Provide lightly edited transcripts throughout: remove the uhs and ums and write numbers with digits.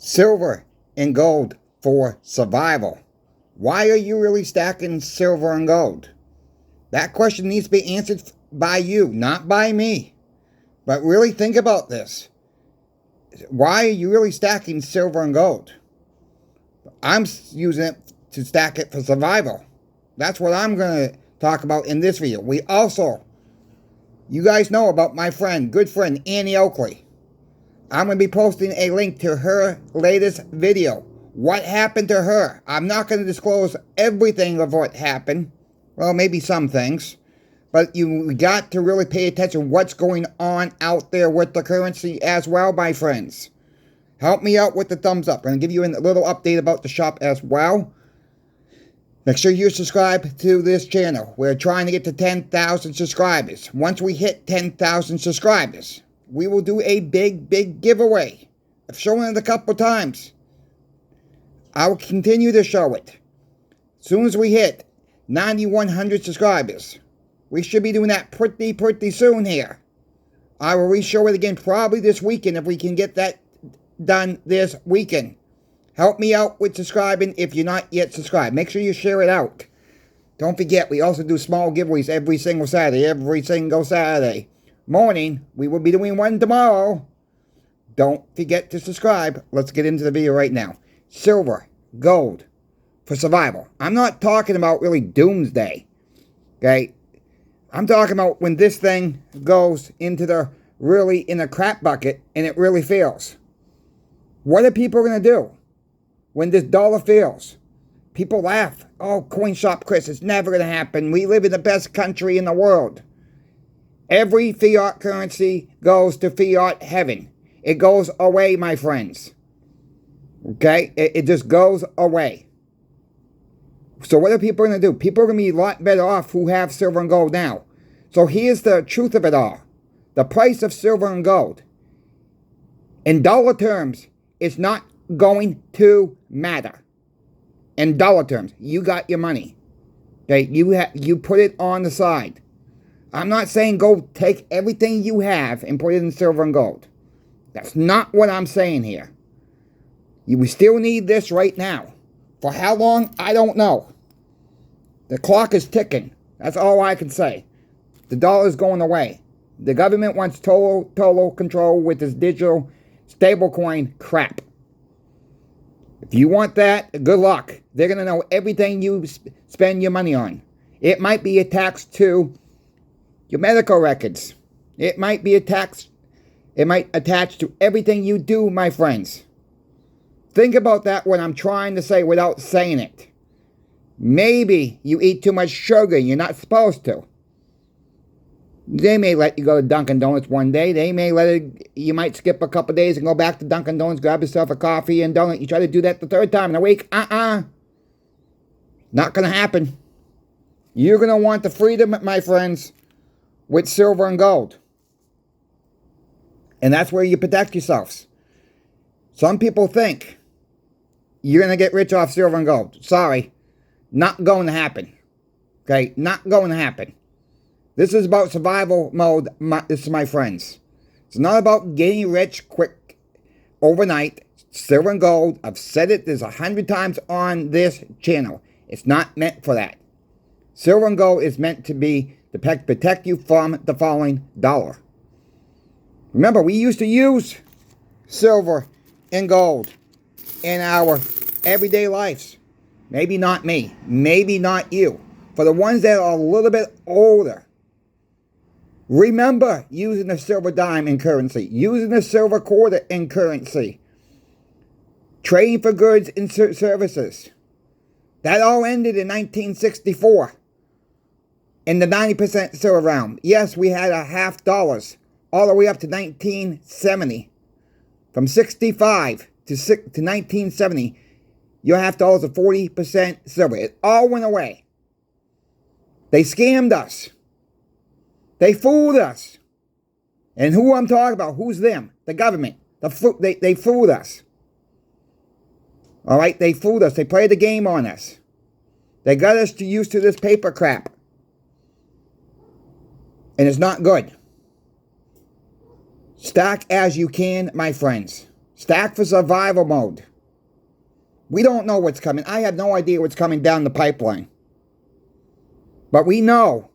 Silver and gold for survival. Why are you really stacking silver and gold? That question needs to be answered by you, not by me. But really think about this. Why are you really stacking silver and gold? I'm using it to stack it for survival. That's what I'm going to talk about in this video. You guys know about my good friend, Annie Oakley. I'm going to be posting a link to her latest video. What happened to her? I'm not going to disclose everything of what happened. Well, maybe some things. But you got to really pay attention to what's going on out there with the currency as well, my friends. Help me out with the thumbs up. I'm going to give you a little update about the shop as well. Make sure you subscribe to this channel. We're trying to get to 10,000 subscribers. Once we hit 10,000 subscribers, we will do a big giveaway. I've shown it a couple times. I will continue to show it. As soon as we hit 9,100 subscribers, we should be doing that pretty soon here. I will re-show it again probably this weekend if we can get that done this weekend. Help me out with subscribing if you're not yet subscribed. Make sure you share it out. Don't forget, we also do small giveaways every single Saturday. Morning. We will be doing one tomorrow. Don't forget to subscribe. Let's get into the video right now. Silver, gold, for survival. I'm not talking about really doomsday. Okay? I'm talking about when this thing goes into the in a crap bucket and it really fails. What are people going to do when this dollar fails? People laugh. Oh, coin shop Chris, it's never going to happen. We live in the best country in the world. Every fiat currency goes to fiat heaven. It goes away, my friends. Okay? It just goes away. So what are people going to do? People are going to be a lot better off who have silver and gold now. So here's the truth of it all. The price of silver and gold, in dollar terms, is not going to matter. In dollar terms, you got your money. Okay? You put it on the side. I'm not saying go take everything you have and put it in silver and gold. That's not what I'm saying here. We still need this right now. For how long? I don't know. The clock is ticking. That's all I can say. The dollar's going away. The government wants total control with this digital stablecoin crap. If you want that, good luck. They're going to know everything you spend your money on. It might be attached to your medical records. It might attach to everything you do, my friends. Think about that what I'm trying to say without saying it. Maybe you eat too much sugar and you're not supposed to. They may let you go to Dunkin' Donuts one day. You might skip a couple days and go back to Dunkin' Donuts, grab yourself a coffee and donut. You try to do that the third time in a week. Not going to happen. You're going to want the freedom, my friends, with silver and gold. And that's where you protect yourselves. Some people think you're going to get rich off silver and gold. Sorry. Not going to happen. Okay? Not going to happen. This is about survival mode, my friends. It's not about getting rich quick overnight. Silver and gold, I've said it there's 100 times on this channel. It's not meant for that. Silver and gold is meant to be to protect you from the falling dollar. Remember, we used to use silver and gold in our everyday lives. Maybe not me. Maybe not you. For the ones that are a little bit older, remember using the silver dime in currency. Using the silver quarter in currency. Trading for goods and services. That all ended in 1964. In the 90% silver realm. Yes, we had a $50 all the way up to 1970. From 65 to 1970, your $50 are 40% silver. It all went away. They scammed us. They fooled us. And who I'm talking about? Who's them? The government. They fooled us. All right? They fooled us. They played the game on us. They got us used to this paper crap. And it's not good. Stack as you can, my friends. Stack for survival mode. We don't know what's coming. I have no idea what's coming down the pipeline. But we know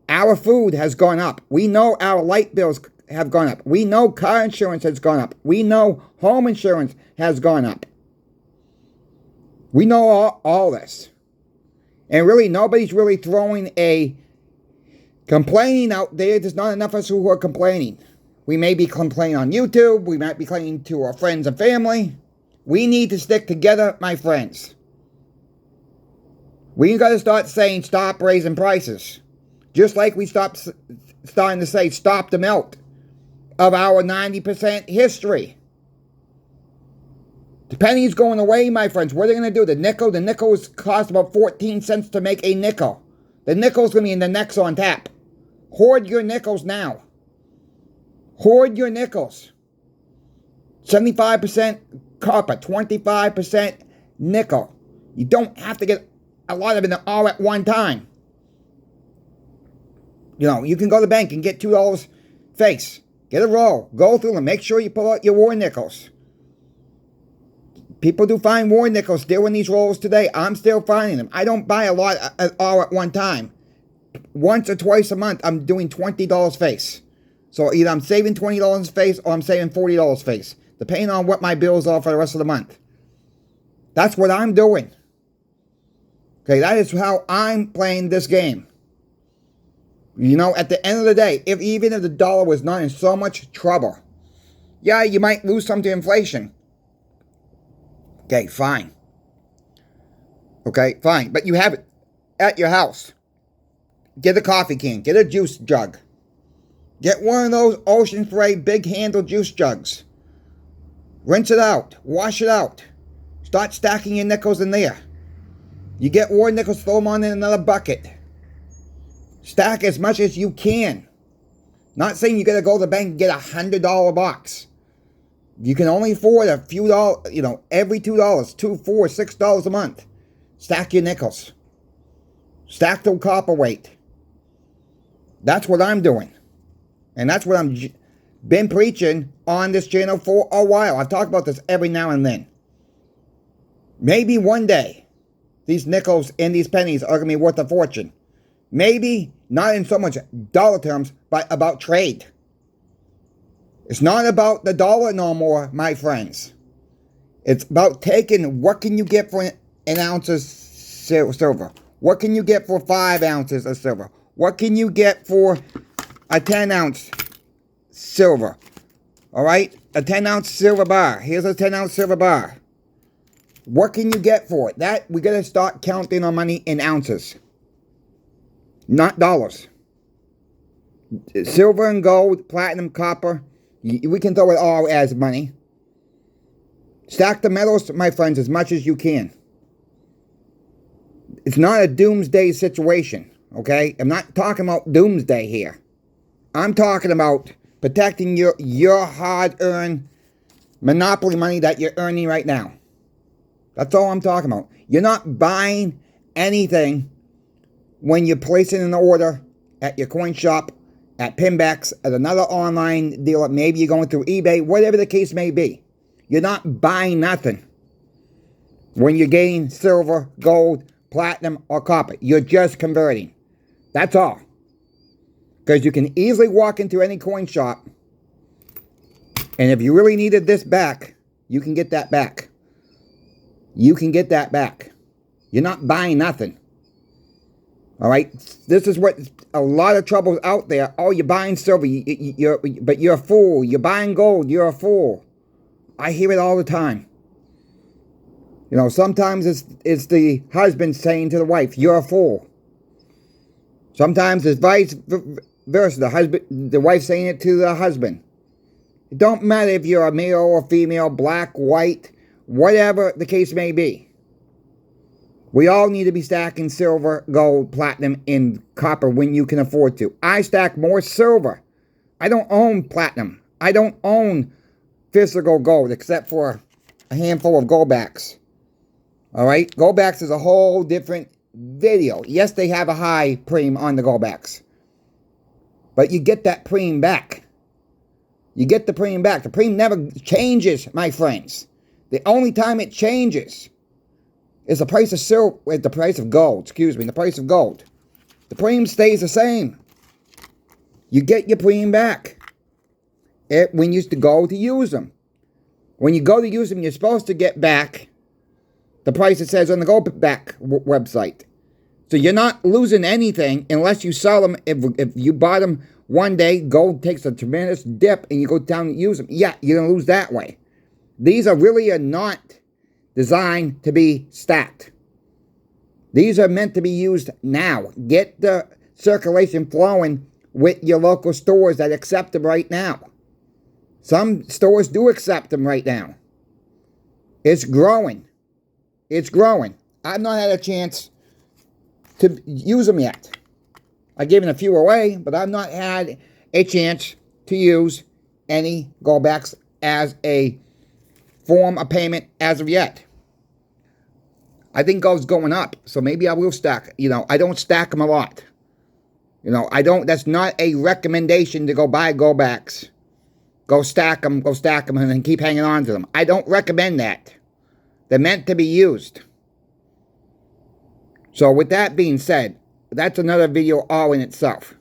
our food has gone up. We know our light bills have gone up. We know car insurance has gone up. We know home insurance has gone up. We know all this. And really, nobody's really throwing a complaining out there. There's not enough of us who are complaining. We may be complaining on YouTube. We might be complaining to our friends and family. We need to stick together, my friends. We got to start saying stop raising prices. Just like we starting to say stop the melt of our 90% history. The penny's going away, my friends. What are they going to do? The nickels cost about 14 cents to make a nickel. The nickel's going to be in the next on tap. Hoard your nickels now. Hoard your nickels. 75% copper, 25% nickel. You don't have to get a lot of it all at one time. You know, you can go to the bank and get $2 face. Get a roll. Go through them. Make sure you pull out your war nickels. People do find war nickels still in these rolls today. I'm still finding them. I don't buy a lot all at one time. Once or twice a month, I'm doing $20 face. So either I'm saving $20 face or I'm saving $40 face, depending on what my bills are for the rest of the month. That's what I'm doing. Okay, that is how I'm playing this game. You know, at the end of the day, even if the dollar was not in so much trouble, yeah, you might lose some to inflation. Okay, fine. Okay, fine. But you have it at your house. Get a coffee can. Get a juice jug. Get one of those Ocean Spray big handle juice jugs. Rinse it out. Wash it out. Start stacking your nickels in there. You get war nickels, throw them on in another bucket. Stack as much as you can. Not saying you got to go to the bank and get $100 box. You can only afford a few dollars, you know, every $2, $2, $4, $6 a month. Stack your nickels. Stack the copper weight. That's what I'm doing. And that's what I've been preaching on this channel for a while. I've talked about this every now and then. Maybe one day, these nickels and these pennies are going to be worth a fortune. Maybe not in so much dollar terms, but about trade. It's not about the dollar no more, my friends. It's about taking what can you get for an ounce of silver? What can you get for 5 ounces of silver? What can you get for a 10-ounce silver? All right? A 10-ounce silver bar. Here's a 10-ounce silver bar. What can you get for it? That, we got to start counting our money in ounces. Not dollars. Silver and gold, platinum, copper. We can throw it all as money. Stack the metals, my friends, as much as you can. It's not a doomsday situation, okay? I'm not talking about doomsday here. I'm talking about protecting your hard-earned monopoly money that you're earning right now. That's all I'm talking about. You're not buying anything when you're placing an order at your coin shop, at Pinbacks, at another online dealer. Maybe you're going through eBay, whatever the case may be. You're not buying nothing when you're getting silver, gold, platinum, or copper. You're just converting. That's all. Because you can easily walk into any coin shop, and if you really needed this back, you can get that back. You can get that back. You're not buying nothing. All right? This is what a lot of trouble out there. Oh, you're buying silver, but you're a fool. You're buying gold, you're a fool. I hear it all the time. You know, sometimes it's the husband saying to the wife, you're a fool. Sometimes it's vice versa. The wife saying it to the husband. It don't matter if you're a male or female, black, white, whatever the case may be. We all need to be stacking silver, gold, platinum, and copper when you can afford to. I stack more silver. I don't own platinum. I don't own physical gold except for a handful of goldbacks. All right? Goldbacks is a whole different video. Yes, they have a high premium on the goldbacks. But you get that premium back. You get the premium back. The premium never changes, my friends. The only time it changes is the price of silver, the price of gold, the price of gold. The premium stays the same. You get your premium back when you go to use them. When you go to use them, you're supposed to get back the price it says on the Go Back website. So you're not losing anything unless you sell them. If you buy them one day, gold takes a tremendous dip and you go down and use them. Yeah, you're going to lose that way. These are not designed to be stacked. These are meant to be used now. Get the circulation flowing with your local stores that accept them right now. Some stores do accept them right now. It's growing. It's growing. I've not had a chance to use them yet. I've given a few away, but I've not had a chance to use any Goldbacks as a form of payment as of yet. I think gold's going up, so maybe I will stack. I don't stack them a lot. That's not a recommendation to go buy Goldbacks. Go stack them, and then keep hanging on to them. I don't recommend that. They're meant to be used. So with that being said, that's another video all in itself.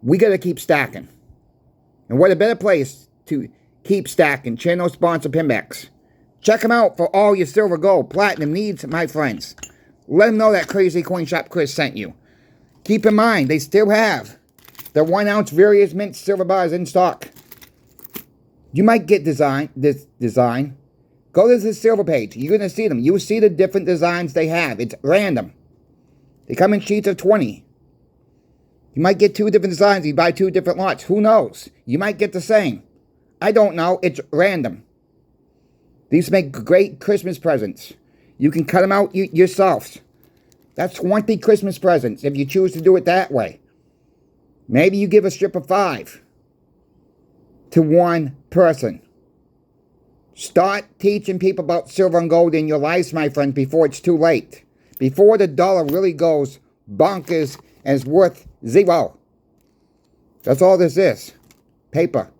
We got to keep stacking. And what a better place to keep stacking. Channel sponsor Pinbacks. Check them out for all your silver, gold, platinum needs, my friends. Let them know that Crazy Coin Shop Chris sent you. Keep in mind, they still have the 1 ounce various mint silver bars in stock. You might get this design. Go to the silver page. You're going to see them. You will see the different designs they have. It's random. They come in sheets of 20. You might get 2 different designs. You buy 2 different lots. Who knows? You might get the same. I don't know. It's random. These make great Christmas presents. You can cut them out yourselves. That's 20 Christmas presents if you choose to do it that way. Maybe you give a strip of 5 to one person. Start teaching people about silver and gold in your lives, my friend, before it's too late. Before the dollar really goes bonkers and is worth 0. That's all this is. Paper.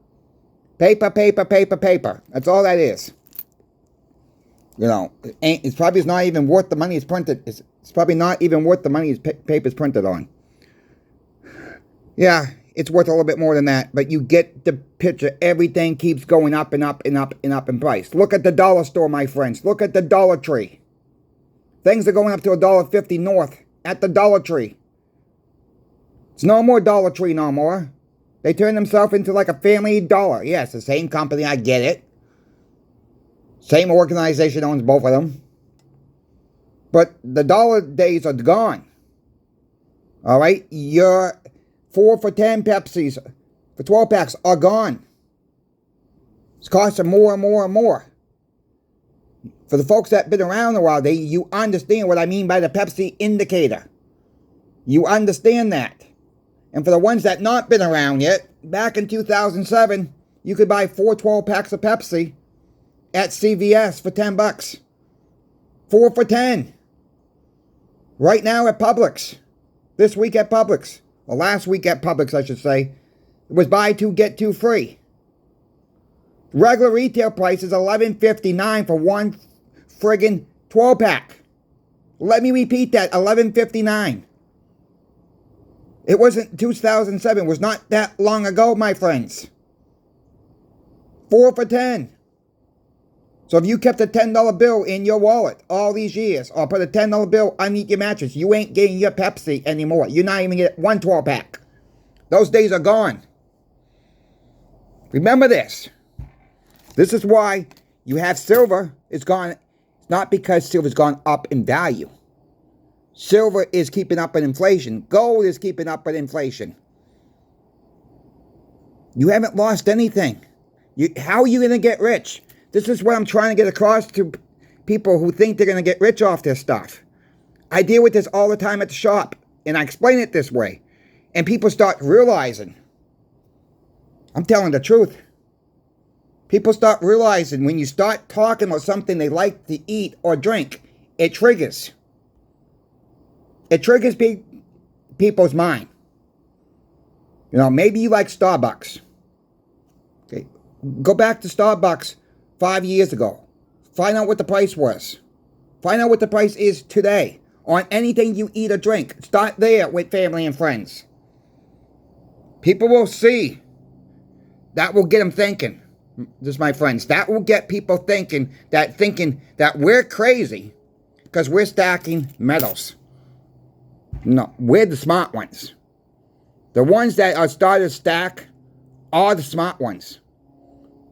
Paper, paper, paper, paper. That's all that is. It's probably not even worth the money it's printed. It's probably not even worth the money paper's printed on. Yeah, it's worth a little bit more than that, but you get the picture. Everything keeps going up and up and up and up in price. Look at the dollar store, my friends. Look at the Dollar Tree. Things are going up to $1.50 north at the Dollar Tree. It's no more Dollar Tree no more. They turned themselves into like a Family Dollar. Yes, the same company, I get it. Same organization owns both of them. But the dollar days are gone. All right? Your 4 for $10 Pepsis for 12 packs are gone. It's costing more and more and more. For the folks that have been around a while, you understand what I mean by the Pepsi indicator. You understand that. And for the ones that not been around yet, back in 2007, you could buy 4 12 packs of Pepsi at CVS for $10. 4 for $10. Right now at Publix. This week at Publix. Well, last week at Publix, I should say. It was buy 2, get 2 free. Regular retail price is $11.59 for one friggin' 12-pack. Let me repeat that, $11.59. It wasn't 2007. It was not that long ago, my friends. 4 for $10. So if you kept a $10 bill in your wallet all these years, or put a $10 bill underneath your mattress, you ain't getting your Pepsi anymore. You're not even getting one 12-pack. Those days are gone. Remember this. This is why you have silver. It's gone. It's not because silver's gone up in value. Silver is keeping up with inflation. Gold is keeping up with inflation. You haven't lost anything. How are you going to get rich? This is what I'm trying to get across to people who think they're going to get rich off this stuff. I deal with this all the time at the shop, and I explain it this way. And people start realizing, I'm telling the truth. People start realizing when you start talking about something they like to eat or drink, it triggers. It triggers people's mind. Maybe you like Starbucks. Go back to Starbucks 5 years ago. Find out what the price was. Find out what the price is today on anything you eat or drink. Start there with family and friends. People will see. That will get them thinking. This, my friends, that will get people thinking that we're crazy because we're stacking metals. No, we're the smart ones. The ones that are starting to stack are the smart ones.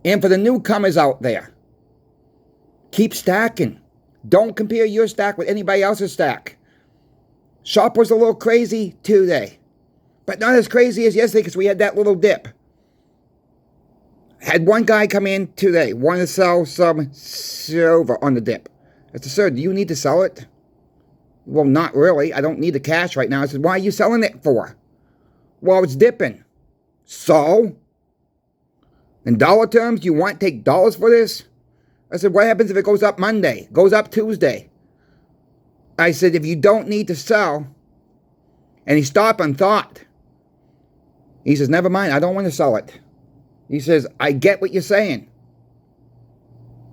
And for the newcomers out there, keep stacking. Don't compare your stack with anybody else's stack. Shop was a little crazy today, but not as crazy as yesterday because we had that little dip. Had one guy come in today, wanted to sell some silver on the dip. I said, sir, do you need to sell it? Well, not really. I don't need the cash right now. I said, why are you selling it for? Well, it's dipping. So? In dollar terms, you want to take dollars for this? I said, what happens if it goes up Monday? Goes up Tuesday? I said, if you don't need to sell, and he stopped and thought. He says, never mind, I don't want to sell it. He says, I get what you're saying.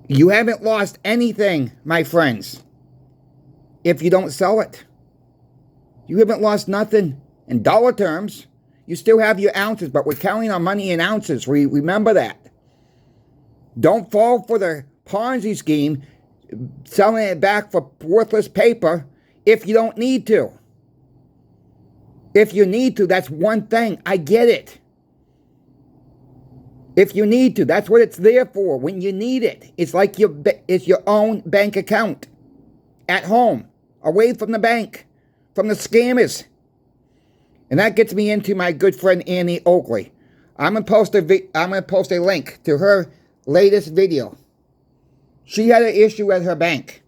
You haven't lost anything, my friends, if you don't sell it. You haven't lost nothing in dollar terms. You still have your ounces, but we're counting our money in ounces. Remember that. Don't fall for the Ponzi scheme, selling it back for worthless paper if you don't need to. If you need to, that's one thing. I get it. If you need to, that's what it's there for, when you need it. It's like it's your own bank account at home, away from the bank, from the scammers. And that gets me into my good friend Annie Oakley. I'm gonna post a link to her latest video. She had an issue at her bank.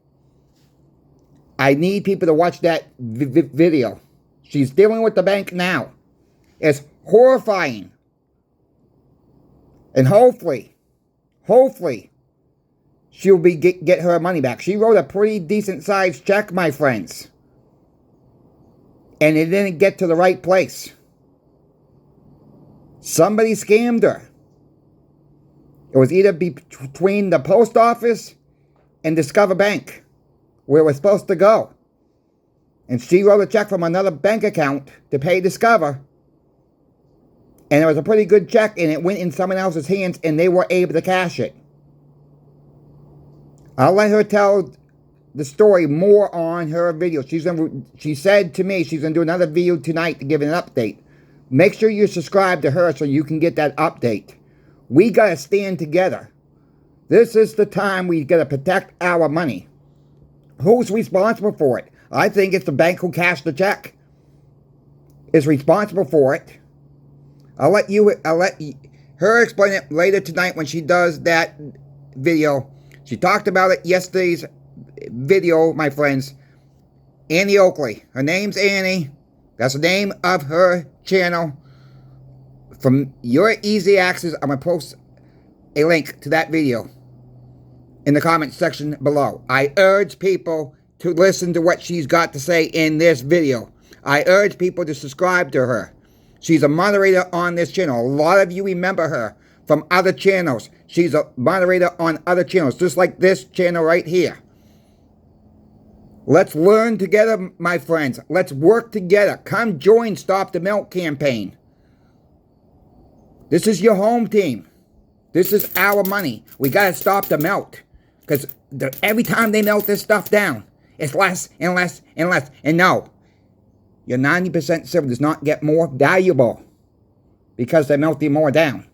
I need people to watch that video. She's dealing with the bank now. It's horrifying. And hopefully, she'll get her money back. She wrote a pretty decent sized check, my friends. And it didn't get to the right place. Somebody scammed her. It was either between the post office and Discover Bank, where it was supposed to go. And she wrote a check from another bank account to pay Discover. And it was a pretty good check, and it went in someone else's hands, and they were able to cash it. I'll let her tell the story more on her video. She said to me she's going to do another video tonight to give an update. Make sure you subscribe to her so you can get that update. We got to stand together. This is the time we got to protect our money. Who's responsible for it? I think it's the bank who cashed the check. Is responsible for it. I'll let her explain it later tonight when she does that video. She talked about it yesterday's video, my friends. Annie Oakley. Her name's Annie. That's the name of her channel. From your easy access, I'm going to post a link to that video in the comment section below. I urge people to listen to what she's got to say in this video. I urge people to subscribe to her. She's a moderator on this channel. A lot of you remember her from other channels. She's a moderator on other channels, just like this channel right here. Let's learn together, my friends. Let's work together. Come join Stop the Melt campaign. This is your home team. This is our money. We got to stop the melt. Because every time they melt this stuff down, it's less and less and less. And no, your 90% silver does not get more valuable because they're melting more down.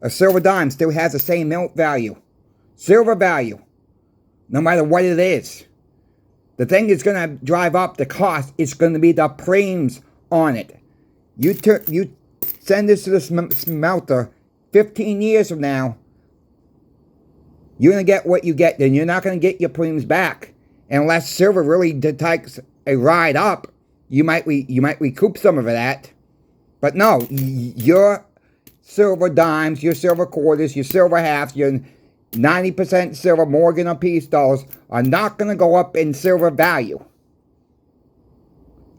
A silver dime still has the same melt value. Silver value. No matter what it is. The thing that's going to drive up the cost is going to be the premiums on it. You send this to the smelter 15 years from now, you're going to get what you get. Then you're not going to get your premiums back. Unless silver really takes a ride up, you might recoup some of that. But no, your silver dimes, your silver quarters, your silver halves, your 90% silver Morgan or Peace dollars are not going to go up in silver value.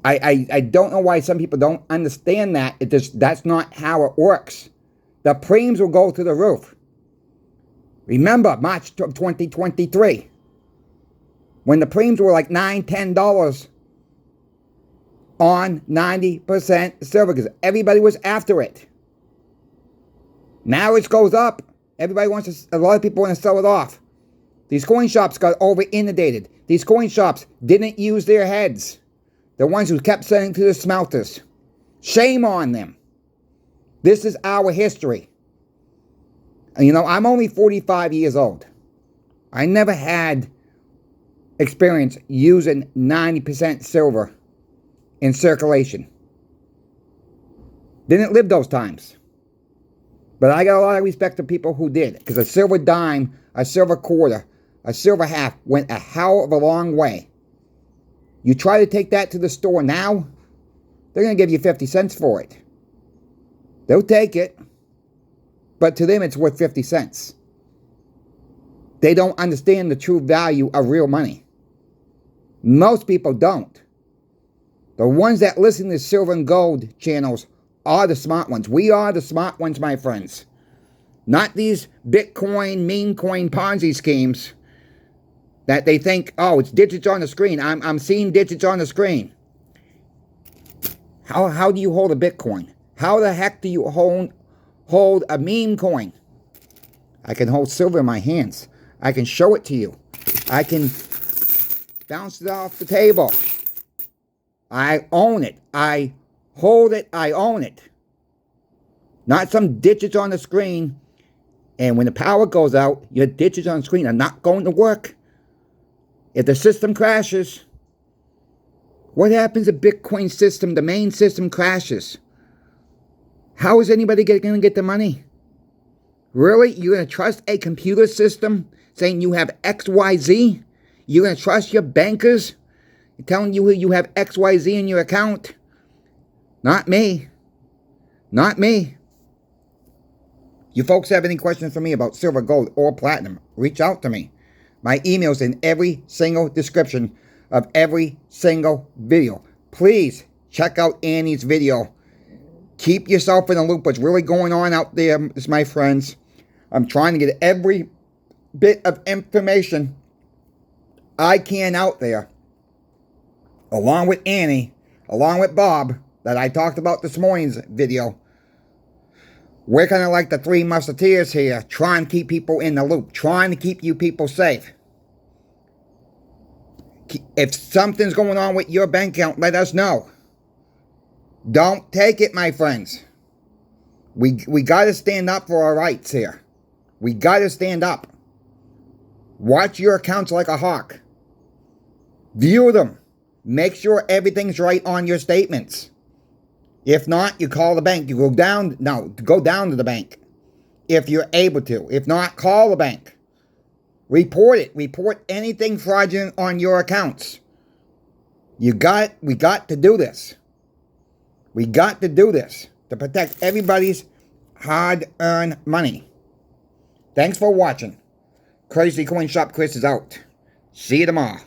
I don't know why some people don't understand that. That's not how it works. the premiums will go to the roof. Remember March of 2023, when the premiums were like $9, $10 on 90% silver, because everybody was after it. Now it goes up. Everybody wants to, a lot of people want to sell it off. These coin shops got over-inundated. These coin shops didn't use their heads. The ones who kept selling to the smelters. Shame on them. This is our history. And you know, I'm only 45 years old. I never had experience using 90% silver in circulation. Didn't live those times. But I got a lot of respect to people who did. Because a silver dime, a silver quarter, a silver half went a hell of a long way. You try to take that to the store now, they're going to give you 50 cents for it. They'll take it. But to them, it's worth 50 cents. They don't understand the true value of real money. Most people don't. The ones that listen to Silver and Gold channels are the smart ones. We are the smart ones, my friends. Not these Bitcoin, meme coin Ponzi schemes that they think, oh, it's digits on the screen. I'm seeing digits on the screen. How do you hold a Bitcoin? How the heck do you hold a meme coin? I can hold silver in my hands. I can show it to you. I can bounce it off the table. I own it. I hold it. I own it. Not some digits on the screen. And when the power goes out, your digits on the screen are not going to work. If the system crashes, what happens if Bitcoin system, the main system crashes? How is anybody going to get the money? Really? You're going to trust a computer system saying you have XYZ? You're going to trust your bankers telling you have XYZ in your account? Not me. Not me. You folks have any questions for me about silver, gold, or platinum? Reach out to me. My email's in every single description of every single video. Please check out Annie's video. Keep yourself in the loop. What's really going on out there, my friends. I'm trying to get every bit of information I can out there, along with Annie, along with Bob, that I talked about this morning's video. We're kind of like the three musketeers here, trying to keep people in the loop, trying to keep you people safe. If something's going on with your bank account, let us know. Don't take it, my friends. We got to stand up for our rights here. We got to stand up. Watch your accounts like a hawk. View them. Make sure everything's right on your statements. If not, you call the bank. You go down to the bank if you're able to. If not, call the bank. Report it. Report anything fraudulent on your accounts. We got to do this. We got to do this to protect everybody's hard-earned money. Thanks for watching. Crazy Coin Shop Chris is out. See you tomorrow.